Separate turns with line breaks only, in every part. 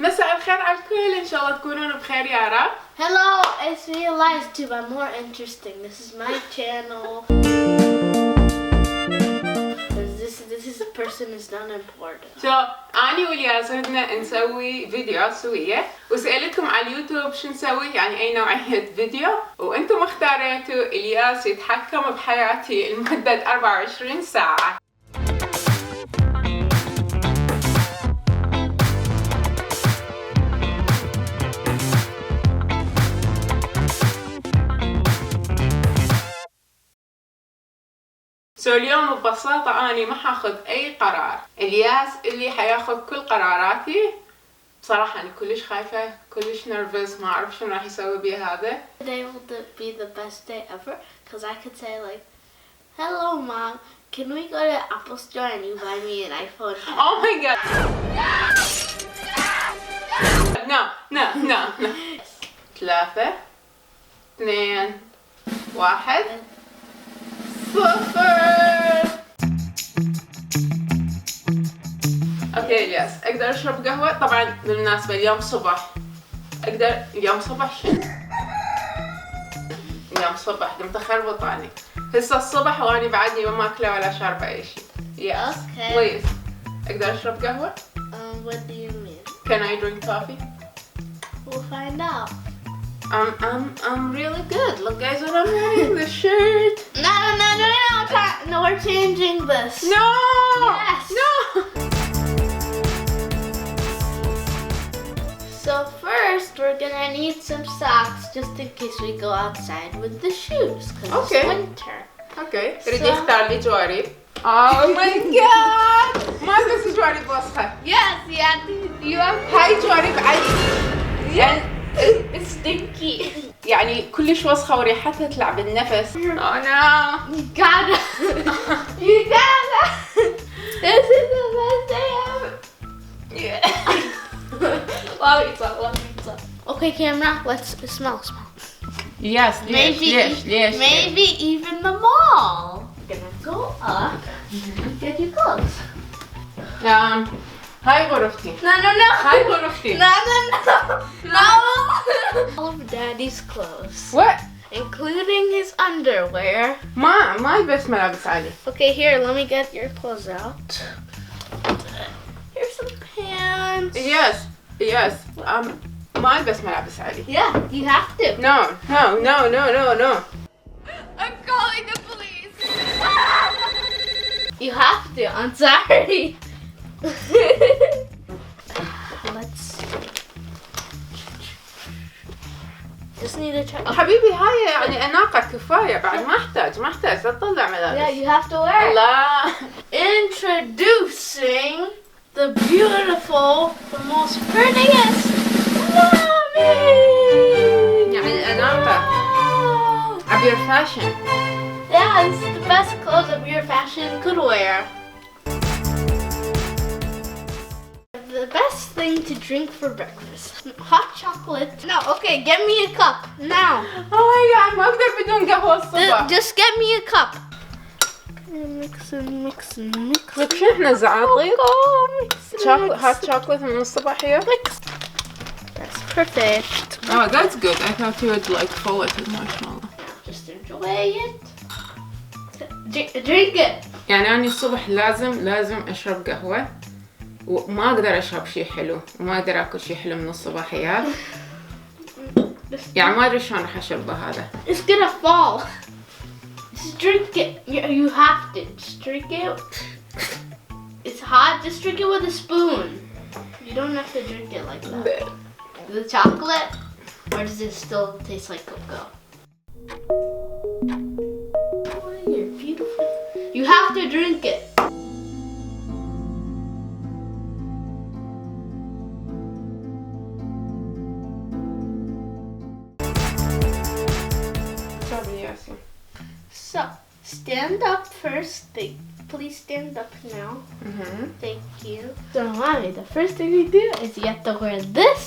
مساء الخير على الكل، ان شاء الله تكونون بخير يا رب.
Hello, it's me EliasTube. I'm more interesting. This is my channel. This person is not important.
شو اني والياس ردنا نسوي فيديوهات سويه وسألتكم على اليوتيوب شو نسوي، يعني اي نوعية فيديو، وانتم اختاريتوا الياس يتحكم بحياتي لمدة 24 ساعة. اليوم ببساطة أنا ما حاخذ أي قرار، الياس اللي حياخذ كل قراراتي. بصراحة أنا كلش خايفة، كلش نرفز، ما أعرف شو راح يسوي بي هذا.
Today will be the best day ever because I could say like, "Hello, Mom. Can we go to Apple Store and you buy me an iPhone?"
Oh my god! No. 3 2 1 0. اوكي الياس، اقدر اشرب قهوة؟ طبعا بالمناسبة اليوم صبح، اليوم صبح شنو؟ اليوم صبح قمت اخربط اني هسه الصبح واني بعدني ما ماكله ولا شاربة اي شيء. Yes.
Okay.
Please. اقدر اشرب قهوة؟
What do you mean?
Can I drink coffee?
We'll find out.
I'm really good. Look guys what I'm wearing, the shirt.
No, we're changing this.
No!
Yes.
No!
So first we're gonna need some socks just in case we go outside with the shoes because
Okay.
it's winter.
اوكي، تريد يختار لي جوارب. Oh my god! ما بس جوارب وسخة.
Yes, you have
هاي جوارب علي. يعني
it's stinky.
يعني كلش وسخة وريحتها تطلع بالنفس. Oh no!
You gotta. This is the best day ever. Let me talk. Okay, camera. Let's smell.
Yes, ليش.
Maybe even the mall. Gonna go up. Get you clothes.
هاي غرفتي.
No.
هاي غرفتي.
No. All of Daddy's clothes,
What?
including his underwear.
ما يلبس ملابس عالي.
Okay, here, let me get your clothes out. Here's some pants.
Yes. ما يلبس ملابس عالي.
Yeah, you have to.
No.
I'm calling the police. You have to. I'm sorry. Let's just need to check.
حبيبي هاي يعني أناقة كفاية، بعد ما احتاج تطلع ملابس.
Yeah, you have to wear it.
الله.
Introducing the beautiful, the most prettiest mommy.
يعني أناقة. عبير فاشن.
Yeah, this is the best clothes of your fashion could wear. The best thing to drink for breakfast. Hot chocolate. No, okay, get me a cup now.
Oh my god، ما أقدر بدون قهوة الصبح.
Just get me a cup. Mix.
لك شو احنا زعاطي؟
Mix.
hot chocolate من الصبح هي؟
That's perfect.
Oh, that's good. I thought you would like follow it ما شاء الله.
Just enjoy it. Drink it.
يعني أنا الصبح لازم أشرب قهوة، وما أقدر أشرب شيء حلو، وما أقدر أكل شيء حلو من الصباحيات. يعني ما أدري شلون راح أشربه هذا.
It's gonna fall. Just drink it. You have to. Just drink it. It's hot. Just drink it with a spoon. You don't have to drink it like that. The chocolate, or does it still taste like cocoa? Oh, you're beautiful. You have to drink it. So, stand up first. Please stand up now. Thank you. So, Mommy, the first thing you do is you have to wear this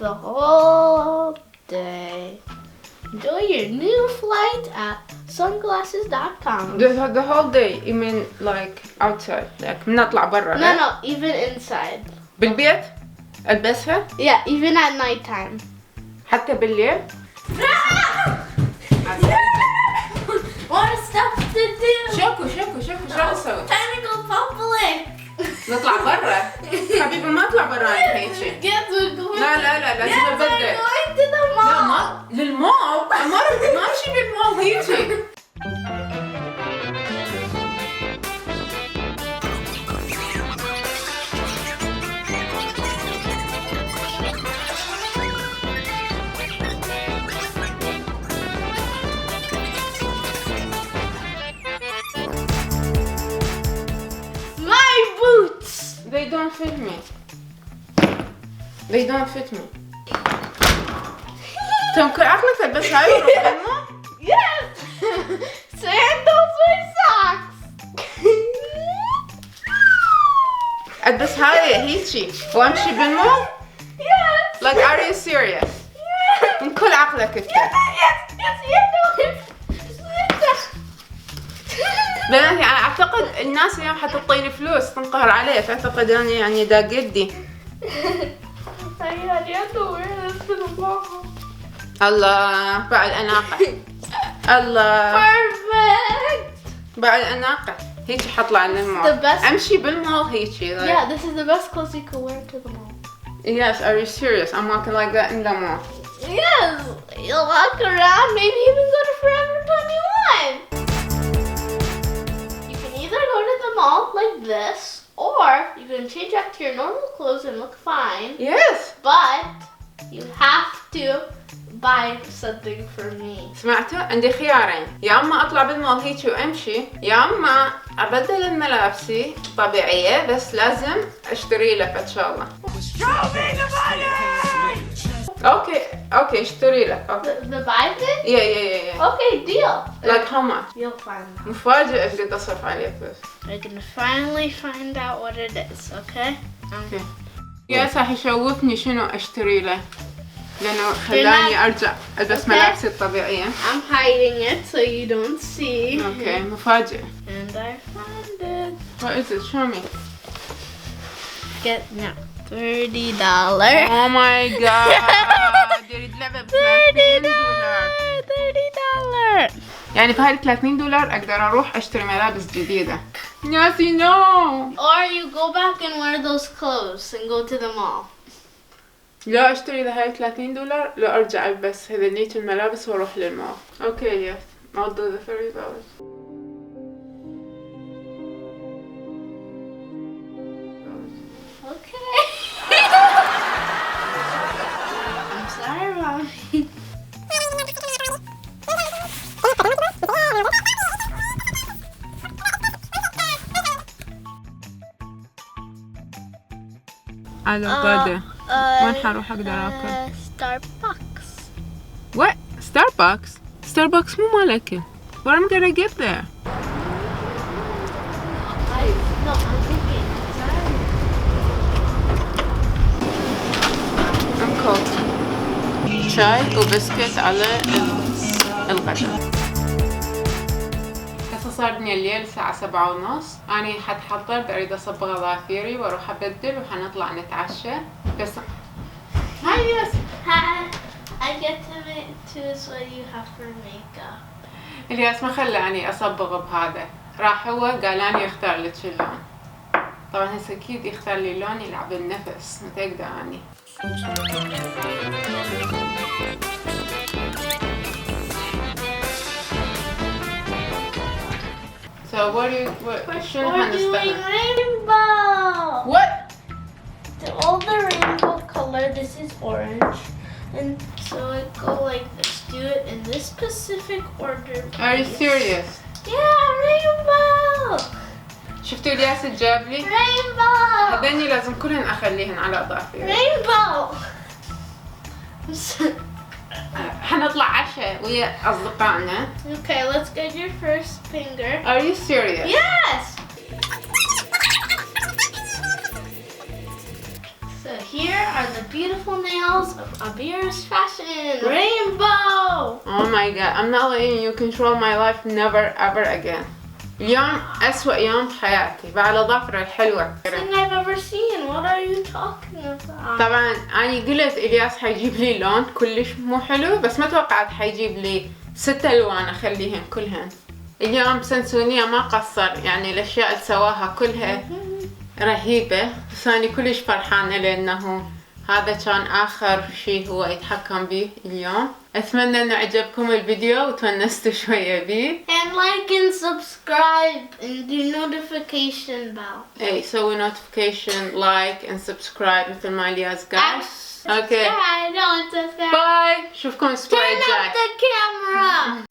the whole day. Enjoy your new flight at sunglasses.com.
The whole day. You mean like outside? Like نطلع برا؟
No, even inside.
بالبيت؟ البسها
Yeah, even at nighttime.
حتى بالليل.
What stuff to do?
شوكو شو نسوي؟
Time to go public.
نطلع برا. حبيبي ما اطلع برا انا هيك.
Yes, we're going.
لا لازم
Yes,
ابدل.
we're going to the mall.
لا ما للمول. ما امشي بالمول هيك.
My boots.
They don't fit me. They don't fit me. كل عقلك تلبس هاي وروح بالمول؟
Yes. Sandals with socks.
البس هاي هيجي وامشي بالمول؟
Yes.
Like are you serious؟
Yes.
من كل عقلك انت.
Yes.
بناتي انا اعتقد الناس اليوم حتعطيني فلوس تنقهر علي تعتقد اني يعني دا قدي.
You have to wear this to the mall.
الله بعد اناقه. الله
Perfect.
بعد اناقه هيك حطلع
The
للمول
best-
امشي بالمول هيك.
Yeah, this is the best clothes you could wear to the mall.
Yes, are you serious? I'm walking like that in the mall.
Yes, you'll walk around, maybe even go to Forever 21. You can either go to the mall like this, or you can change back to your normal clothes and look fine.
Yes.
But you have to buy something for me.
سمعتوا؟ عندي خيارين، يا اما اطلع بالمول هيك وامشي، يا اما ابدل الملابسي طبيعية بس لازم اشتري لك ان شاء الله. اوكي اشتري لك. اوكي.
The buy thing?
Yeah.
Okay, deal.
Like how much؟
You'll find out.
مفاجأة قد اصرف عليه فلوس.
We're gonna finally find out what it is, okay?
اوكي. يا راح يشوفني شنو اشتري له، لانه خلاني ارجع البس
Okay.
ملابسي الطبيعية.
I'm hiding it so you don't see.
اوكي مفاجأة.
And I found it.
What is it? Show me.
Get now $30.
Oh my god. ديري لعبة ب $30.
$30.
يعني بهاي $30 اقدر اروح اشتري ملابس جديدة. ياسي نو.
Or you go back and wear those clothes and go to the mall.
لا اشتري لهاي $30 لا ارجع البس هذنيت الملابس واروح للمول. اوكي يس. I'll do the $30.
Okay. I'm sorry, Mommy.
على غدا. وين حروح اقدر اكل؟
Starbucks.
What? Starbucks? Starbucks مو مالك. What am I gonna get there?
No, I'm thinking. Sorry.
I'm cold. شاي وبسكت على الغداء. هسه صار دنيا الليل الساعة 7:30. أنا حتحضر بريد أصبغ أظافيري وأروح أبدل وحنطلع نتعشى. بس هاي يس.
Hi. I get to choose what you have for makeup.
الياس ما خلاني أصبغ بهذا. راح هو قالاني اختار لك اللون. طبعا هسه أكيد يختار لي لون يلعب بالنفس. ما تقدر أني. So what شنو
We're doing
حنستخدم؟
rainbow.
What?
To all the rainbow color, this is orange. And so I go like this. Do it in this specific order.
Are you
please.
serious?
Yeah, rainbow.
شفتوا الياس جاب لي؟
Rainbow.
هذني لازم كلهن أخليهن على أظافري.
Rainbow.
حنطلع عشاء ويا أصدقائنا.
Okay, let's get your first finger.
Are you serious?
Yes. So here are the beautiful nails of Abir's fashion. Rainbow.
Oh my god, I'm not letting you control my life never ever again. اليوم أسوأ يوم بحياتي بعد ظفرة الحلوة.
Thing I've ever seen. What are you talking about?
طبعا أنا قلت إلياس حيجيب لي لون كلش مو حلو، بس ما توقعت حيجيب لي 6 ألوان أخليهن كلهن. اليوم سنسونية ما قصر، يعني الأشياء اللي سواها كلها رهيبة، بس أنا كلش فرحانة لأنه هذا كان آخر شيء هو يتحكم به اليوم. أتمنى أنه عجبكم الفيديو وتونستوا شوية بيه.
And like and subscribe and do notification bell.
أي سوي notification, like and subscribe مثل ما الياس قال.
Okay.
أوكي.
Don't subscribe.
باي. شوفكم الأسبوع
Turn
الجاي.
up the camera.